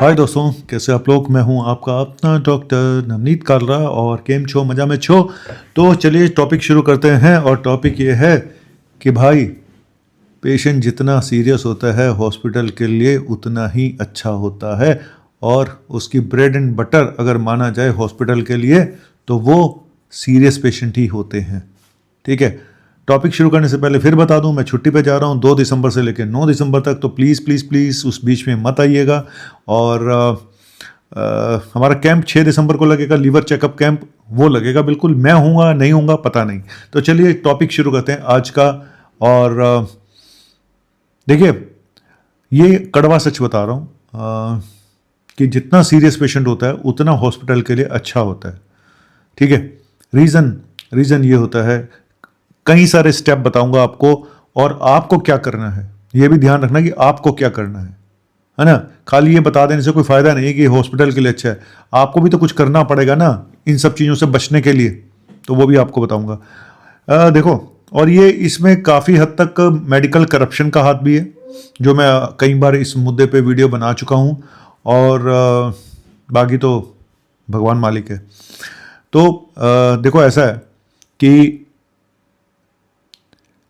हाय दोस्तों, कैसे आप लोग। मैं हूं आपका अपना डॉक्टर नवनीत कालरा और केम छो मजा में छो। तो चलिए टॉपिक शुरू करते हैं। और टॉपिक ये है कि भाई, पेशेंट जितना सीरियस होता है हॉस्पिटल के लिए उतना ही अच्छा होता है। और उसकी ब्रेड एंड बटर अगर माना जाए हॉस्पिटल के लिए तो वो सीरियस पेशेंट ही होते हैं। ठीक है। टॉपिक शुरू करने से पहले फिर बता दूं, मैं छुट्टी पे जा रहा हूं 2 दिसंबर से लेकर 9 दिसंबर तक। तो प्लीज़ प्लीज़ प्लीज़ उस बीच में मत आइएगा। और हमारा कैंप 6 दिसंबर को लगेगा, लीवर चेकअप कैंप, वो लगेगा बिल्कुल। मैं हूँगा नहीं हूँगा पता नहीं। तो चलिए टॉपिक शुरू करते हैं आज का। और देखिए, ये कड़वा सच बता रहा हूँ कि जितना सीरियस पेशेंट होता है उतना हॉस्पिटल के लिए अच्छा होता है। ठीक है। रीज़न ये होता है, कई सारे स्टेप बताऊंगा आपको, और आपको क्या करना है ये भी ध्यान रखना कि आपको क्या करना है ना। खाली ये बता देने से कोई फायदा नहीं कि हॉस्पिटल के लिए अच्छा है। आपको भी तो कुछ करना पड़ेगा ना इन सब चीज़ों से बचने के लिए, तो वो भी आपको बताऊंगा। देखो, और ये इसमें काफ़ी हद तक मेडिकल करप्शन का हाथ भी है, जो मैं कई बार इस मुद्दे पे वीडियो बना चुका हूँ। और बाकी तो भगवान मालिक है। तो देखो, ऐसा है कि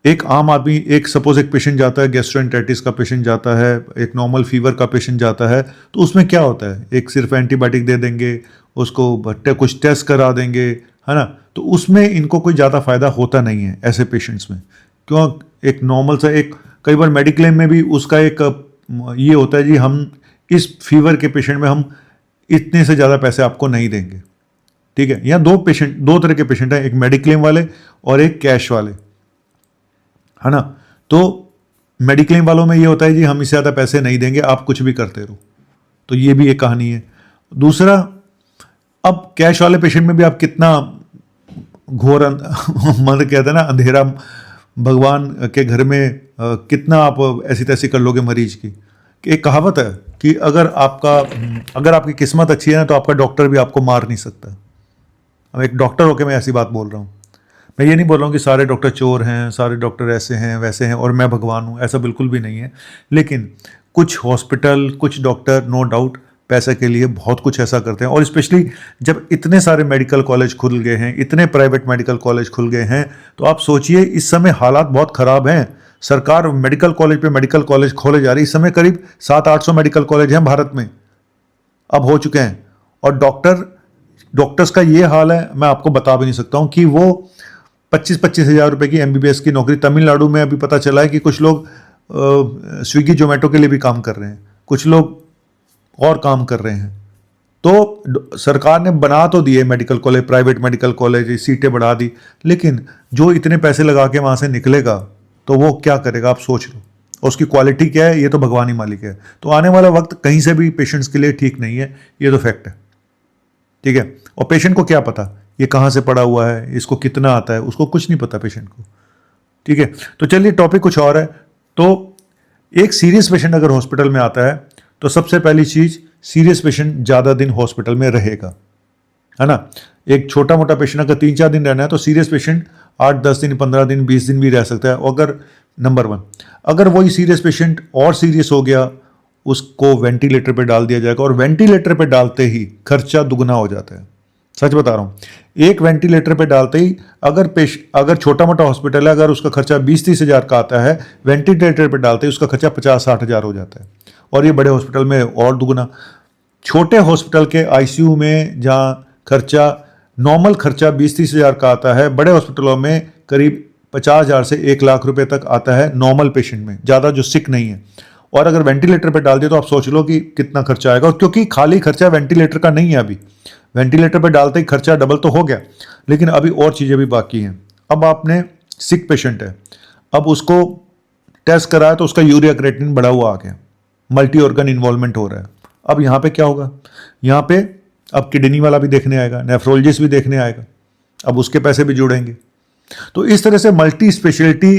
एक आम आदमी, एक सपोज एक पेशेंट जाता है, गैस्ट्रोएंटेरिटिस का पेशेंट जाता है, एक नॉर्मल फीवर का पेशेंट जाता है, तो उसमें क्या होता है, एक सिर्फ एंटीबायोटिक दे देंगे, उसको कुछ टेस्ट करा देंगे, है ना। तो उसमें इनको कोई ज़्यादा फायदा होता नहीं है ऐसे पेशेंट्स में। क्यों? एक नॉर्मल सा, एक कई बार मेडिक्लेम में भी उसका एक ये होता है जी, हम इस फीवर के पेशेंट में हम इतने से ज़्यादा पैसे आपको नहीं देंगे। ठीक है। यहाँ दो तरह के पेशेंट हैं, एक मेडिक्लेम वाले और एक कैश वाले, है ना। तो मेडिक्लेम वालों में ये होता है जी, हम इससे ज़्यादा पैसे नहीं देंगे, आप कुछ भी करते रहो। तो ये भी एक कहानी है। दूसरा, अब कैश वाले पेशेंट में भी आप कितना घोर मतलब कहते हैं ना, अंधेरा भगवान के घर में कितना आप ऐसी तैसी कर लोगे मरीज की। कि एक कहावत है कि अगर आपकी किस्मत अच्छी है ना तो आपका डॉक्टर भी आपको मार नहीं सकता। अब एक डॉक्टर होकर मैं ऐसी बात बोल रहा हूँ। मैं ये नहीं बोल रहा हूँ कि सारे डॉक्टर चोर हैं, सारे डॉक्टर ऐसे हैं वैसे हैं और मैं भगवान हूँ, ऐसा बिल्कुल भी नहीं है। लेकिन कुछ हॉस्पिटल, कुछ डॉक्टर नो डाउट पैसे के लिए बहुत कुछ ऐसा करते हैं। और स्पेशली जब इतने सारे मेडिकल कॉलेज खुल गए हैं, इतने प्राइवेट मेडिकल कॉलेज खुल गए हैं, तो आप सोचिए इस समय हालात बहुत ख़राब हैं। सरकार मेडिकल कॉलेज पे मेडिकल कॉलेज खोले जा रही है। इस समय करीब 700-800 मेडिकल कॉलेज हैं भारत में, अब हो चुके हैं। और डॉक्टर्स का ये हाल है, मैं आपको बता भी नहीं सकता हूँ कि वो 25-25 हज़ार रुपये की MBBS की नौकरी। तमिलनाडु में अभी पता चला है कि कुछ लोग स्विगी जोमेटो के लिए भी काम कर रहे हैं, कुछ लोग और काम कर रहे हैं। तो सरकार ने बना तो दिए medical college, private medical college, सीटें बढ़ा दी, लेकिन जो इतने पैसे लगा के वहाँ से निकलेगा तो वो क्या करेगा, आप सोच लो। और उसकी क्वालिटी क्या है, ये तो भगवान ही मालिक है। तो आने वाला वक्त कहीं से भी पेशेंट्स के लिए ठीक नहीं है, ये तो फैक्ट है। ठीक है। और पेशेंट को क्या पता ये कहाँ से पड़ा हुआ है, इसको कितना आता है, उसको कुछ नहीं पता पेशेंट को। ठीक है। तो चलिए टॉपिक कुछ और है। तो एक सीरियस पेशेंट अगर हॉस्पिटल में आता है तो सबसे पहली चीज़, सीरियस पेशेंट ज़्यादा दिन हॉस्पिटल में रहेगा, है ना। एक छोटा मोटा पेशेंट अगर 3-4 दिन रहना है तो सीरियस पेशेंट 8-10 दिन, 15 दिन, 20 दिन भी रह सकता है। अगर नंबर 1, अगर वही सीरियस पेशेंट और सीरियस हो गया, उसको वेंटिलेटर पे डाल दिया जाएगा। और वेंटिलेटर पे डालते ही खर्चा दुगना हो जाता है, सच बता रहा हूँ। एक वेंटिलेटर पे डालते ही, अगर छोटा मोटा हॉस्पिटल है, अगर उसका खर्चा 20-30 हज़ार का आता है, वेंटिलेटर पे डालते ही उसका खर्चा 50-60 हज़ार हो जाता है। और ये बड़े हॉस्पिटल में और दुगना। छोटे हॉस्पिटल के ICU में जहाँ खर्चा, नॉर्मल खर्चा 20-30 हज़ार का आता है, बड़े हॉस्पिटलों में करीब 50 हज़ार से 1 लाख रुपए तक आता है नॉर्मल पेशेंट में, ज़्यादा जो सिक नहीं है। और अगर वेंटिलेटर पे डाल दिया तो आप सोच लो कि कितना खर्चा आएगा। क्योंकि खाली खर्चा वेंटिलेटर का नहीं है, अभी वेंटिलेटर पे डालते ही खर्चा डबल तो हो गया, लेकिन अभी और चीज़ें भी बाकी हैं। अब आपने सिक पेशेंट है, अब उसको टेस्ट कराया तो उसका यूरिया क्रिएटिनिन बढ़ा हुआ आ गया, मल्टी ऑर्गन इन्वॉल्वमेंट हो रहा है। अब यहाँ पे क्या होगा, यहाँ पे अब किडनी वाला भी देखने आएगा, नेफ्रोलॉजिस्ट भी देखने आएगा, अब उसके पैसे भी जुड़ेंगे। तो इस तरह से मल्टी स्पेशलिटी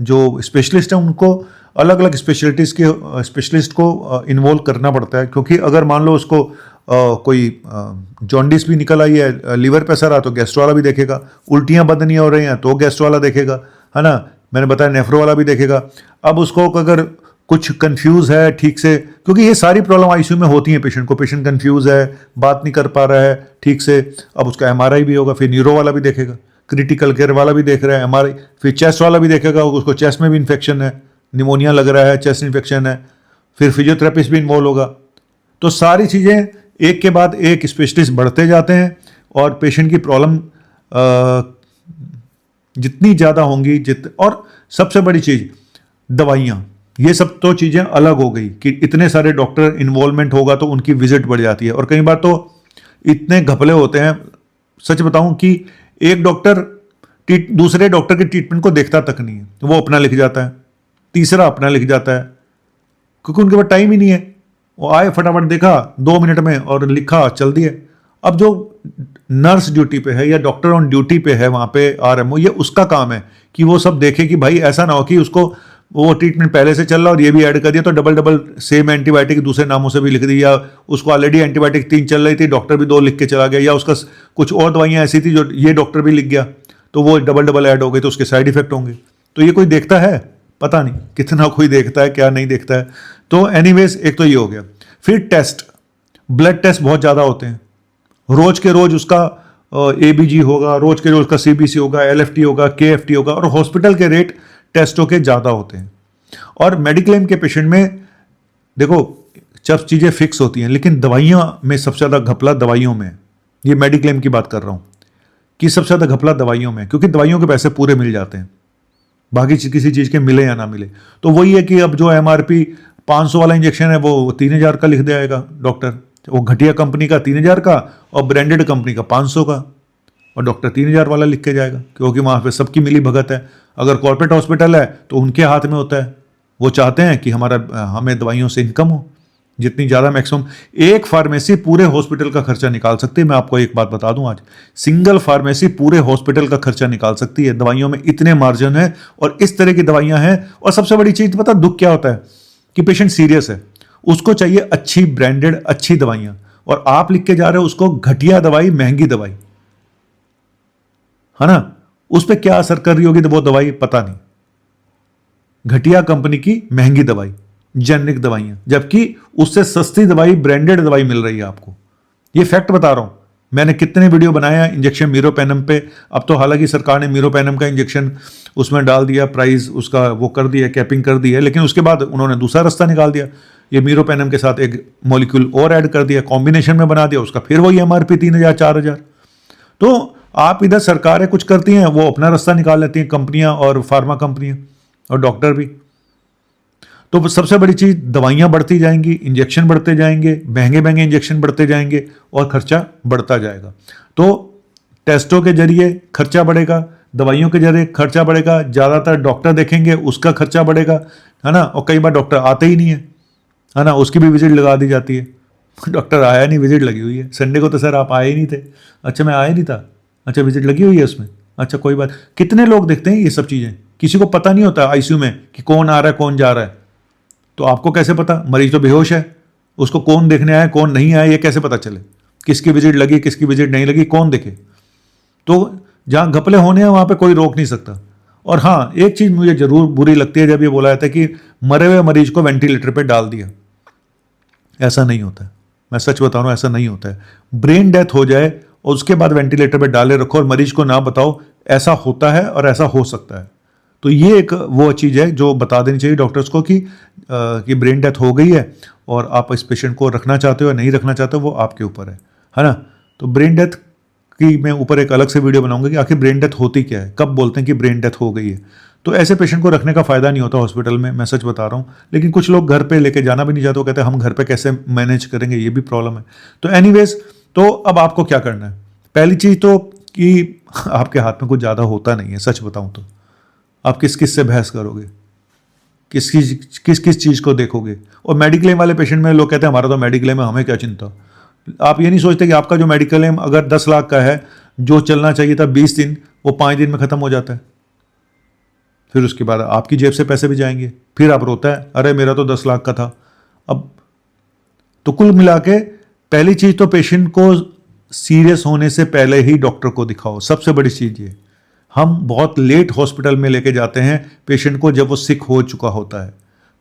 जो स्पेशलिस्ट हैं उनको अलग अलग स्पेशलिस्ट को इन्वॉल्व करना पड़ता है। क्योंकि अगर मान लो उसको कोई जॉन्डिस भी निकल आई है, लीवर पे असर आ तो गैस्ट्रो वाला भी देखेगा, उल्टियाँ बंद नहीं हो रही हैं तो गैस्ट्रो वाला देखेगा, है ना। मैंने बताया नेफ्रो वाला भी देखेगा। अब उसको अगर कुछ कंफ्यूज है ठीक से, क्योंकि ये सारी प्रॉब्लम आईसीयू में होती है पेशेंट को। पेशेंट कंफ्यूज है, बात नहीं कर पा रहा है ठीक से, अब उसका एमआरआई भी होगा, फिर न्यूरो वाला भी देखेगा, क्रिटिकल केयर वाला भी देख रहा है एमआरआई, फिर चेस्ट वाला भी देखेगा, उसको चेस्ट में भी इन्फेक्शन है, निमोनिया लग रहा है, चेस्ट इन्फेक्शन है, फिर फिजियोथेरेपिस्ट भी इन्वॉल्व होगा। तो सारी चीज़ें एक के बाद एक स्पेशलिस्ट बढ़ते जाते हैं और पेशेंट की प्रॉब्लम जितनी ज़्यादा होंगी और सबसे बड़ी चीज़ दवाइयाँ, ये सब तो चीज़ें अलग हो गई कि इतने सारे डॉक्टर इन्वॉल्वमेंट होगा तो उनकी विजिट बढ़ जाती है। और कई बार तो इतने घपले होते हैं, सच बताऊं कि एक डॉक्टर दूसरे डॉक्टर के ट्रीटमेंट को देखता तक नहीं है, वो अपना लिख जाता है, तीसरा अपना लिख जाता है, क्योंकि उनके पास टाइम ही नहीं है। वो आए फटाफट देखा 2 मिनट में और लिखा चल दिए। अब जो नर्स ड्यूटी पे है या डॉक्टर ऑन ड्यूटी पे है वहाँ पे आरएमओ, ये उसका काम है कि वो सब देखे कि भाई ऐसा ना हो कि उसको वो ट्रीटमेंट पहले से चल रहा और ये भी ऐड कर दिया तो डबल डबल सेम एंटीबायोटिक दूसरे नामों से भी लिख दी, या उसको ऑलरेडी एंटीबायोटिक 3 चल रही थी, डॉक्टर भी 2 लिख के चला गया, या उसका कुछ और दवाइयाँ ऐसी थी जो ये डॉक्टर भी लिख गया, तो वो डबल डबल ऐड हो गए, तो उसके साइड इफेक्ट होंगे। तो ये कोई देखता है? पता नहीं कितना कोई देखता है, क्या नहीं देखता है। तो एनीवेज एक तो ये हो गया। फिर टेस्ट, ब्लड टेस्ट बहुत ज़्यादा होते हैं, रोज के रोज उसका एबीजी होगा, रोज के रोज का सीबीसी होगा, एलएफटी होगा, केएफटी होगा, और हॉस्पिटल के रेट टेस्टों के ज़्यादा होते हैं। और मेडिक्लेम के पेशेंट में देखो सब चीज़ें फिक्स होती हैं, लेकिन दवाइयाँ में सबसे ज़्यादा घपला दवाइयों में, ये मेडिक्लेम की बात कर रहा हूँ कि सबसे ज़्यादा घपला दवाइयों में, क्योंकि दवाइयों के पैसे पूरे मिल जाते हैं, बाकी किसी चीज़ के मिले या ना मिले। तो वही है कि अब जो एमआरपी 500 वाला इंजेक्शन है वो 3000 का लिख देगा डॉक्टर, वो घटिया कंपनी का 3000 का और ब्रांडेड कंपनी का 500 का, और डॉक्टर 3000 वाला लिख के जाएगा, क्योंकि वहाँ पे सबकी मिली भगत है। अगर कॉर्पोरेट हॉस्पिटल है तो उनके हाथ में होता है, वो चाहते हैं कि हमें दवाइयों से इनकम हो जितनी ज़्यादा मैक्सिमम। एक फार्मेसी पूरे हॉस्पिटल का खर्चा निकाल सकती है। मैं आपको एक बात बता दूं, आज सिंगल फार्मेसी पूरे हॉस्पिटल का खर्चा निकाल सकती है। दवाइयों में इतने मार्जिन है और इस तरह की दवाइयां हैं। और सबसे बड़ी चीज़ पता दुख क्या होता है कि पेशेंट सीरियस है, उसको चाहिए अच्छी ब्रांडेड अच्छी दवाइयां, और आप लिख के जा रहे हो उसको घटिया दवाई, महंगी दवाई, है ना। उस पर क्या असर कर रही होगी तो वो दवाई पता नहीं, घटिया कंपनी की महंगी दवाई, जेनरिक दवाइयां, जबकि उससे सस्ती दवाई ब्रांडेड दवाई मिल रही है आपको। ये फैक्ट बता रहा हूं। मैंने कितने वीडियो बनाया इंजेक्शन मीरोपेनम पे। अब तो हालांकि सरकार ने मीरोपेनम का इंजेक्शन उसमें डाल दिया, प्राइस उसका वो कर दिया, कैपिंग कर दी है, लेकिन उसके बाद उन्होंने दूसरा रास्ता निकाल दिया, ये मीरोपेनम के साथ एक मॉलिक्यूल और ऐड कर दिया, कॉम्बिनेशन में बना दिया, उसका फिर वही एमआरपी 3000 4000। तो आप इधर सरकारें कुछ करती हैं, वो अपना रास्ता निकाल लेती हैं कंपनियां और फार्मा कंपनियां और डॉक्टर भी। तो सबसे बड़ी चीज़ दवाइयाँ बढ़ती जाएंगी, इंजेक्शन बढ़ते जाएंगे, महंगे महंगे इंजेक्शन बढ़ते जाएंगे और खर्चा बढ़ता जाएगा। तो टेस्टों के जरिए खर्चा बढ़ेगा, दवाइयों के जरिए खर्चा बढ़ेगा, ज़्यादातर डॉक्टर देखेंगे उसका खर्चा बढ़ेगा, है ना। और कई बार डॉक्टर आते ही नहीं है ना, उसकी भी विजिट लगा दी जाती है। डॉक्टर आया नहीं, विजिट लगी हुई है। संडे को तो सर आप आए ही नहीं थे। अच्छा मैं आया नहीं था, अच्छा विजिट लगी हुई है उसमें, अच्छा कोई बात। कितने लोग देखते हैं ये सब चीज़ें, किसी को पता नहीं होता आईसीयू में कि कौन आ रहा है कौन जा रहा है। तो आपको कैसे पता? मरीज तो बेहोश है, उसको कौन देखने आया कौन नहीं आया ये कैसे पता चले? किसकी विजिट लगी किसकी विजिट नहीं लगी कौन देखे? तो जहाँ घपले होने हैं वहाँ पे कोई रोक नहीं सकता। और हाँ, एक चीज़ मुझे जरूर बुरी लगती है, जब ये बोला जाता है कि मरे हुए मरीज को वेंटिलेटर पे डाल दिया। ऐसा नहीं होता है, मैं सच बता रहा हूँ, ऐसा नहीं होता है। ब्रेन डेथ हो जाए और उसके बाद वेंटिलेटर पे डाले रखो और मरीज को ना बताओ, ऐसा होता है और ऐसा हो सकता है। तो ये एक वो चीज़ है जो बता देनी चाहिए डॉक्टर्स को कि ब्रेन डेथ हो गई है और आप इस पेशेंट को रखना चाहते हो या नहीं रखना चाहते हो, वो आपके ऊपर है ना। तो ब्रेन डेथ की मैं ऊपर एक अलग से वीडियो बनाऊंगा कि आखिर ब्रेन डेथ होती क्या है, कब बोलते हैं कि ब्रेन डेथ हो गई है। तो ऐसे पेशेंट को रखने का फ़ायदा नहीं होता हॉस्पिटल में, मैं सच बता रहा हूँ। लेकिन कुछ लोग घर पे लेके जाना भी नहीं चाहते, वो कहते हैं हम घर पे कैसे मैनेज करेंगे, ये भी प्रॉब्लम है। तो एनीवेज, तो अब आपको क्या करना है? पहली चीज़ तो कि आपके हाथ में कुछ ज़्यादा होता नहीं है, सच बताऊँ तो। आप किस किस से बहस करोगे, किस किस चीज़ को देखोगे? और मेडिक्लेम वाले पेशेंट में लोग कहते हैं हमारा तो मेडिक्लेम है, हमें क्या चिंता। आप ये नहीं सोचते कि आपका जो मेडिक्लेम अगर 10 लाख का है, जो चलना चाहिए था 20 दिन, वो 5 दिन में ख़त्म हो जाता है। फिर उसके बाद आपकी जेब से पैसे भी जाएंगे, फिर आप रोता है अरे मेरा तो 10 लाख का था। अब तो कुल मिला के पहली चीज़ तो पेशेंट को सीरियस होने से पहले ही डॉक्टर को दिखाओ, सबसे बड़ी चीज़ ये। हम बहुत लेट हॉस्पिटल में लेके जाते हैं पेशेंट को जब वो सिक हो चुका होता है।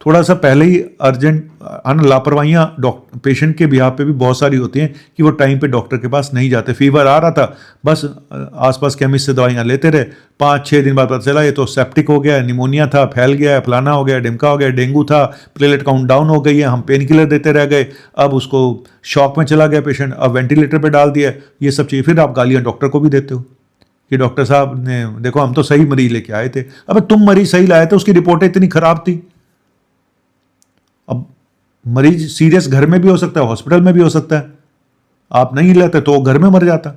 थोड़ा सा पहले ही अर्जेंट लापरवाहियाँ डॉक्टर पेशेंट के बिहाफ पे भी बहुत सारी होती हैं कि वो टाइम पे डॉक्टर के पास नहीं जाते। फीवर आ रहा था, बस आसपास केमिस्ट से दवाइयाँ लेते रहे, 5-6 दिन बाद पता चला ये तो सेप्टिक हो गया है, निमोनिया था, फैल गया है, फलाना हो गया, डिमका हो गया, डेंगू था, प्लेटलेट काउंट डाउन हो गई है, हम पेन किलर देते रह गए, अब उसको शॉक में चला गया पेशेंट, अब वेंटिलेटर पर डाल दिया। ये सब चीज़ फिर आप गालियाँ डॉक्टर को भी देते हो कि डॉक्टर साहब ने देखो हम तो सही मरीज लेके आए थे। अब तुम मरीज सही लाए थे, उसकी रिपोर्टें इतनी खराब थी। अब मरीज सीरियस घर में भी हो सकता है, हॉस्पिटल में भी हो सकता है, आप नहीं लेते तो घर में मर जाता।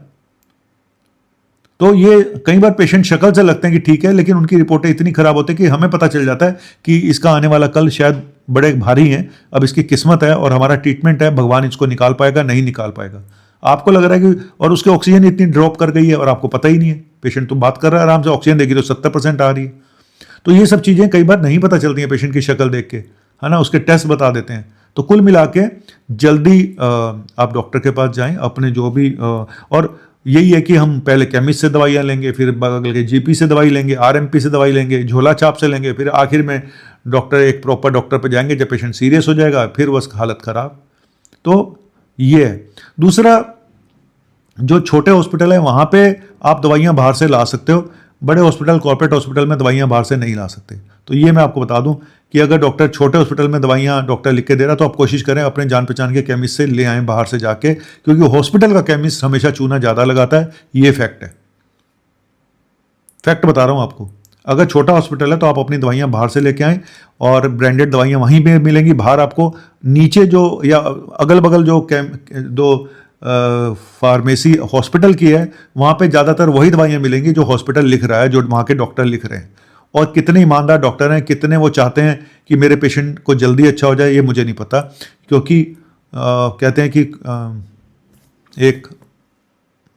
तो ये कई बार पेशेंट शक्ल से लगते हैं कि ठीक है, लेकिन उनकी रिपोर्टें इतनी खराब होती है कि हमें पता चल जाता है कि इसका आने वाला कल शायद बड़े भारी है, अब इसकी किस्मत है और हमारा ट्रीटमेंट है, भगवान इसको निकाल पाएगा नहीं निकाल पाएगा। आपको लग रहा है कि और उसके ऑक्सीजन इतनी ड्रॉप कर गई है और आपको पता ही नहीं है। पेशेंट तो बात कर रहा है आराम से, ऑक्सीजन देखी तो 70% आ रही है। तो ये सब चीज़ें कई बार नहीं पता चलती हैं पेशेंट की शक्ल देख के, है ना, उसके टेस्ट बता देते हैं। तो कुल मिला के जल्दी आप डॉक्टर के पास जाएं, अपने जो भी और यही है कि हम पहले केमिस्ट से दवाइयाँ लेंगे, फिर बगल के जीपी से दवाई लेंगे, आरएमपी से दवाई लेंगे, झोला छाप से लेंगे, फिर आखिर में डॉक्टर एक प्रॉपर डॉक्टर पे जाएंगे जब पेशेंट सीरियस हो जाएगा, फिर बस हालत ख़राब। तो ये है। दूसरा, जो छोटे हॉस्पिटल है वहाँ पे आप दवाइयाँ बाहर से ला सकते हो, बड़े हॉस्पिटल कॉर्पोरेट हॉस्पिटल में दवाइयाँ बाहर से नहीं ला सकते। तो ये मैं आपको बता दूं कि अगर डॉक्टर छोटे हॉस्पिटल में दवाइयाँ डॉक्टर लिख के दे रहा तो आप कोशिश करें अपने जान पहचान के केमिस्ट से ले आएँ बाहर से जाके, क्योंकि हॉस्पिटल का केमिस्ट हमेशा चूना ज़्यादा लगाता है। ये फैक्ट है, फैक्ट बता रहा हूँ आपको। अगर छोटा हॉस्पिटल है तो आप अपनी दवाइयाँ बाहर से लेके आएँ और ब्रांडेड दवाइयाँ वहीं पे मिलेंगी। बाहर आपको नीचे जो या अगल बगल जो फार्मेसी हॉस्पिटल की है वहाँ पे ज़्यादातर वही दवाइयाँ मिलेंगी जो हॉस्पिटल लिख रहा है, जो वहाँ के डॉक्टर लिख रहे हैं। और कितने ईमानदार डॉक्टर हैं, कितने वो चाहते हैं कि मेरे पेशेंट को जल्दी अच्छा हो जाए, ये मुझे नहीं पता, क्योंकि कहते हैं कि एक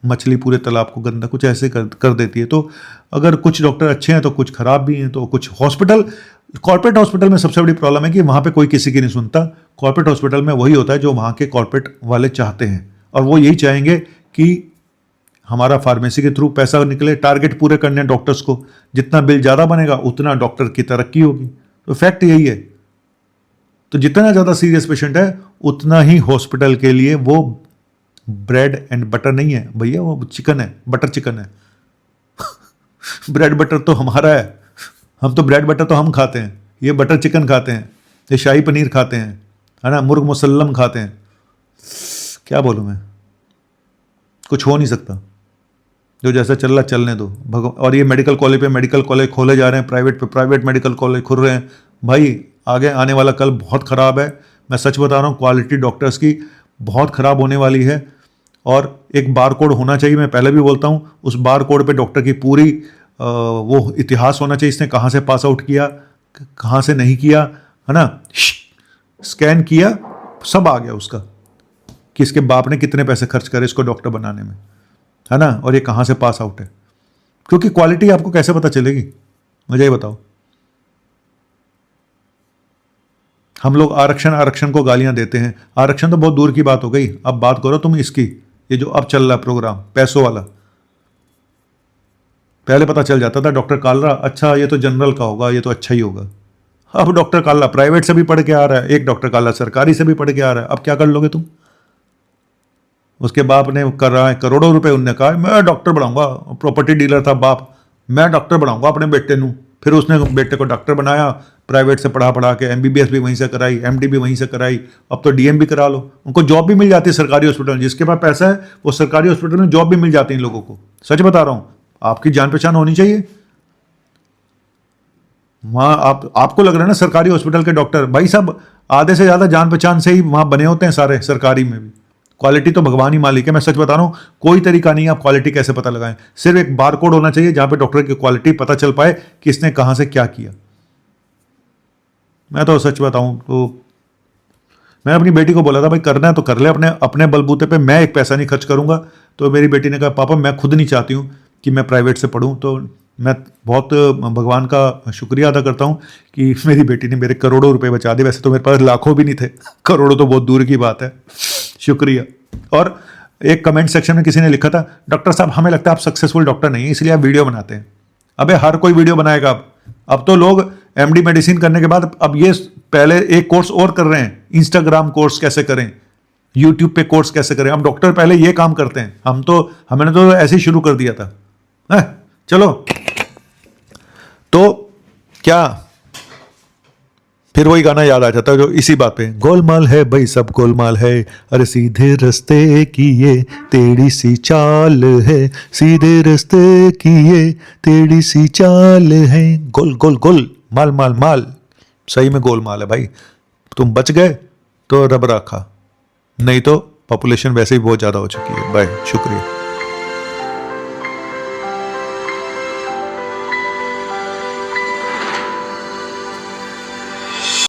मछली पूरे तालाब को गंदा कुछ ऐसे कर देती है। तो अगर कुछ डॉक्टर अच्छे हैं तो कुछ खराब भी हैं। तो कुछ हॉस्पिटल, कॉर्पोरेट हॉस्पिटल में सबसे बड़ी प्रॉब्लम है कि वहाँ पे कोई किसी की नहीं सुनता। कॉर्पोरेट हॉस्पिटल में वही होता है जो वहाँ के कॉर्पोरेट वाले चाहते हैं, और वो यही चाहेंगे कि हमारा फार्मेसी के थ्रू पैसा निकले, टारगेट पूरे करने डॉक्टर्स को, जितना बिल ज़्यादा बनेगा उतना डॉक्टर की तरक्की होगी। तो फैक्ट यही है। तो जितना ज़्यादा सीरियस पेशेंट है उतना ही हॉस्पिटल के लिए वो ब्रेड एंड बटर नहीं है भैया, वो चिकन है, बटर चिकन है। ब्रेड बटर तो हमारा है, हम तो ब्रेड बटर तो हम खाते हैं, ये बटर चिकन खाते हैं, ये शाही पनीर खाते हैं, है ना, मुर्ग मुसल्लम खाते हैं। क्या बोलूँ मैं, कुछ हो नहीं सकता। जो जैसा चल रहा चलने दो और ये मेडिकल कॉलेज पे मेडिकल कॉलेज खोले जा रहे हैं, प्राइवेट पे प्राइवेट मेडिकल कॉलेज खुल रहे हैं। भाई आगे आने वाला कल बहुत ख़राब है, मैं सच बता रहा हूँ। क्वालिटी डॉक्टर्स की बहुत ख़राब होने वाली है, और एक बार कोड होना चाहिए। मैं पहले भी बोलता हूँ, उस बार कोड पे डॉक्टर की पूरी वो इतिहास होना चाहिए, इसने कहाँ से पास आउट किया, कहाँ से नहीं किया, है ना, स्कैन किया, सब आ गया उसका, कि इसके बाप ने कितने पैसे खर्च करे इसको डॉक्टर बनाने में, है ना, और ये कहाँ से पास आउट है। क्योंकि क्वालिटी आपको कैसे पता चलेगी, मुझे ये बताओ। हम लोग आरक्षण को गालियां देते हैं। आरक्षण तो बहुत दूर की बात हो गई, अब बात करो तुम इसकी, ये जो अब चल रहा प्रोग्राम पैसों वाला। पहले पता चल जाता था डॉक्टर कालरा, अच्छा ये तो जनरल का होगा, ये तो अच्छा ही होगा। अब डॉक्टर कालरा प्राइवेट से भी पढ़ के आ रहा है, एक डॉक्टर कालरा सरकारी से भी पढ़ के आ रहा है। अब क्या कर लोगे तुम। उसके बाप ने कर रहा है करोड़ों रुपए, उनने कहा मैं डॉक्टर बनाऊंगा, प्रॉपर्टी डीलर था बाप, मैं डॉक्टर बनाऊंगा अपने बेटे नू। फिर उसने बेटे को डॉक्टर बनाया, प्राइवेट से पढ़ा के एमबीबीएस भी वहीं से कराई, एमडी भी वहीं से कराई, अब तो डीएम भी करा लो। उनको जॉब भी मिल जाती है सरकारी हॉस्पिटल में, जिसके पास पैसा है वो सरकारी हॉस्पिटल में जॉब भी मिल जाती है इन लोगों को। सच बता रहा हूँ, आपकी जान पहचान होनी चाहिए वहाँ। आपको लग रहा है ना सरकारी हॉस्पिटल के डॉक्टर, भाई साहब आधे से ज़्यादा जान पहचान से ही वहाँ बने होते हैं सारे सरकारी में भी। क्वालिटी तो भगवान ही मालिक है, मैं सच बता रहा हूँ। कोई तरीका नहीं है आप क्वालिटी कैसे पता लगाएं, सिर्फ एक बार कोड होना चाहिए जहाँ पे डॉक्टर की क्वालिटी पता चल पाए कि इसने कहाँ से क्या किया। मैं तो सच बताऊँ तो मैंने अपनी बेटी को बोला था भाई करना है तो कर ले, अपने बलबूते पे, मैं एक पैसा नहीं खर्च करूँगा। तो मेरी बेटी ने कहा पापा मैं खुद नहीं चाहती हूँ कि मैं प्राइवेट से पढ़ूँ। तो मैं बहुत भगवान का शुक्रिया अदा करता हूँ कि मेरी बेटी ने मेरे करोड़ों रुपए बचा दिए। वैसे तो मेरे पास लाखों भी नहीं थे, करोड़ों तो बहुत दूर की बात है, शुक्रिया। और एक कमेंट सेक्शन में किसी ने लिखा था डॉक्टर साहब हमें लगता है आप सक्सेसफुल डॉक्टर नहीं है इसलिए आप वीडियो बनाते हैं। अबे हर कोई वीडियो बनाएगा अब तो लोग एमडी मेडिसिन करने के बाद अब ये पहले एक कोर्स और कर रहे हैं, इंस्टाग्राम कोर्स कैसे करें, यूट्यूब पे कोर्स कैसे करें। अब डॉक्टर पहले ये काम करते हैं, हमने तो ऐसे ही शुरू कर दिया था। चलो, तो क्या फिर वही गाना याद आ जाता है जो इसी बात पे, गोलमाल है भाई सब गोलमाल है, अरे सीधे रास्ते की ये टेढ़ी सी चाल है, सीधे रास्ते की ये टेढ़ी सी चाल है, गोल गोल गोल माल माल माल। सही में गोलमाल है भाई, तुम बच गए तो रब रखा, नहीं तो पॉपुलेशन वैसे ही बहुत ज़्यादा हो चुकी है। बाय, शुक्रिया।